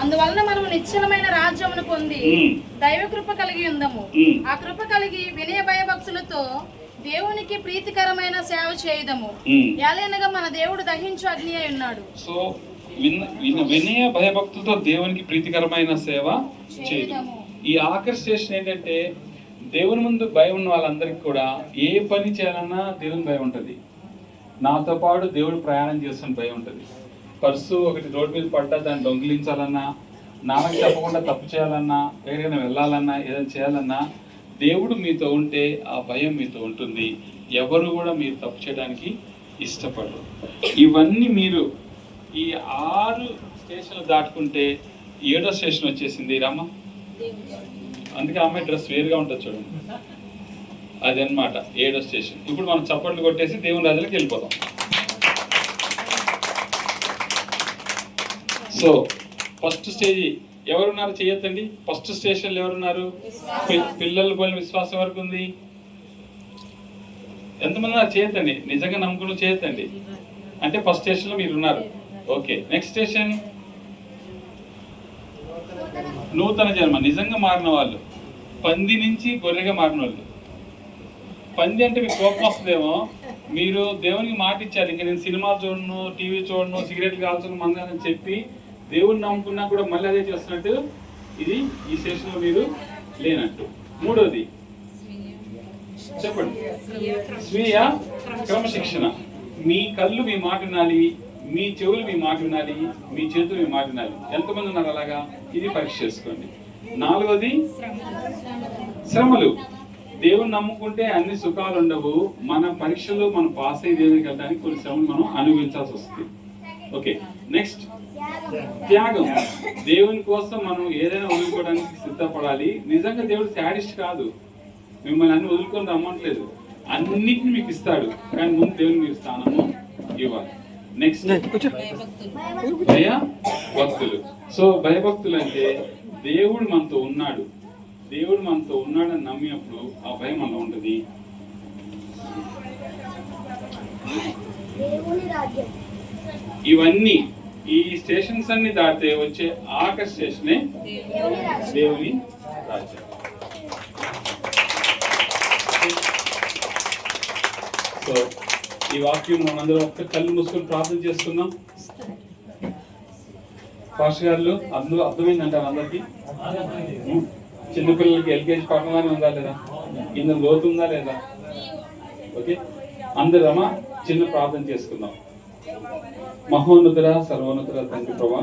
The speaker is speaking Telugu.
అందువలన మనం నిశ్చలమైన రాజ్యమును పొంది దైవ కృప కలిగి ఉందము. ఆ కృప కలిగి వినయ భయభక్తులతో దేవునికి ప్రీతికరమైన సేవ చేయదము. ఏలైనగా మన దేవుడు దహించు అగ్ని అయి ఉన్నాడు. సో వినయ భయభక్తులతో దేవునికి ప్రీతికరమైన సేవ చేయదము. ఈ ఆఖరి స్టేషన్ ఏంటంటే, దేవుని ముందు భయం ఉన్న వాళ్ళందరికీ కూడా ఏ పని చేయాలన్నా దేవుని భయం ఉంటుంది. నాతో పాటు దేవుడు ప్రయాణం చేస్తున్న భయం ఉంటుంది. పర్సు ఒకటి రోడ్డు మీద పడ్డా దాన్ని దొంగిలించాలన్నా, నాన్నకి చెప్పకుండా తప్పు చేయాలన్నా, ఎక్కడికైనా వెళ్ళాలన్నా, ఏదైనా చేయాలన్నా దేవుడు మీతో ఉంటే ఆ భయం మీతో ఉంటుంది. ఎవరు కూడా మీరు తప్పు చేయడానికి ఇష్టపడరు. ఇవన్నీ మీరు ఈ 6 స్టేషన్లు దాటుకుంటే 7వ స్టేషన్ వచ్చేసింది రామ. అందుకే అమ్మాయి డ్రెస్ వేరుగా ఉంటుంది చూడండి. అదనమాట 7వ స్టేషన్. ఇప్పుడు మనం చప్పట్లు కొట్టేసి దేవుని రాజులకు వెళ్ళిపోతాం. సో ఫస్ట్ స్టేజ్ ఎవరున్నారు చేయొద్దండి. ఫస్ట్ స్టేషన్లో ఎవరున్నారు? పిల్లలు పోయిన విశ్వాసం వరకు ఉంది. ఎంతమంది ఉన్నారు? చేయొద్దండి. నిజంగా నమ్ముకుని చేయొద్దండి. అంటే ఫస్ట్ స్టేషన్లో మీరు ఉన్నారు. ఓకే, నెక్స్ట్ స్టేషన్ నూతన జన్మ. నిజంగా మారిన వాళ్ళు, పంది నుంచి గొర్రెగా మారిన వాళ్ళు. పంది అంటే మీకు కోపం వస్తుందేమో. మీరు దేవునికి మాట ఇచ్చారు, ఇంకా నేను సినిమా చూడను, టీవీ చూడను, సిగరెట్లు కాల్చను, మందని చెప్పి దేవుడిని నమ్ముకున్నా కూడా మళ్ళీ అదే చేస్తున్నట్టు. ఇది ఈ స్టేషన్లో మీరు లేనట్టు. మూడోది చెప్పండి, స్వీయ క్రమశిక్షణ. మీ కళ్ళు మీ మాట వినాలి, మీ చెవులు మీ మాట వినాలి, మీ చేతులు మీ మాట వినాలి. ఎంతమంది ఉన్నారు అలాగా? ఇది పరీక్ష చేసుకోండి. 4వది శ్రమలు. దేవుని నమ్ముకుంటే అన్ని సుఖాలు ఉండవు. మన పరీక్షలు మనం పాస్ అయ్యి దేవునికి వెళ్ళడానికి కొన్ని శ్రమలు మనం అనుభవించాల్సి వస్తుంది. ఓకే, నెక్స్ట్ త్యాగం. దేవుని కోసం మనం ఏదైనా వదులుకోవడానికి సిద్ధపడాలి. నిజంగా దేవుడు శాడిస్ట్ కాదు. మిమ్మల్ని అన్ని వదులుకొని రమ్మట్లేదు, అన్నిటిని మీకు ఇస్తాడు. కానీ ముందు దేవుని మీరు స్థానము ఇవ్వాలి. నెక్స్ట్ భయభక్తులు. సో భయభక్తులు అంటే దేవుడు మనతో ఉన్నాడు, దేవుడు మనతో ఉన్నాడని నమ్మినప్పుడు ఆ భయం మనలో ఉంటుంది. ఇవన్నీ ఈ స్టేషన్స్ అన్ని దాటితే వచ్చే ఆఖరి స్టేషనే దేవుని రాజ్యం. సో ఈ వాక్యం మనందరం ఒక్క కళ్ళు మూసుకొని ప్రార్థన చేసుకుందాం. పాస్టర్ గారు అందులో అర్థమైందంటారు అందరికి? చిన్నపిల్లలకి ఎల్కేజీ పాఠంగానే ఉందా లేదా? ఇందులో లోతు ఉందా లేదా? ఓకే, అందరమా చిన్న ప్రార్థన చేసుకుందాం. మహోన్నతుడ సర్వోన్నతుడ తండ్రి ప్రభా,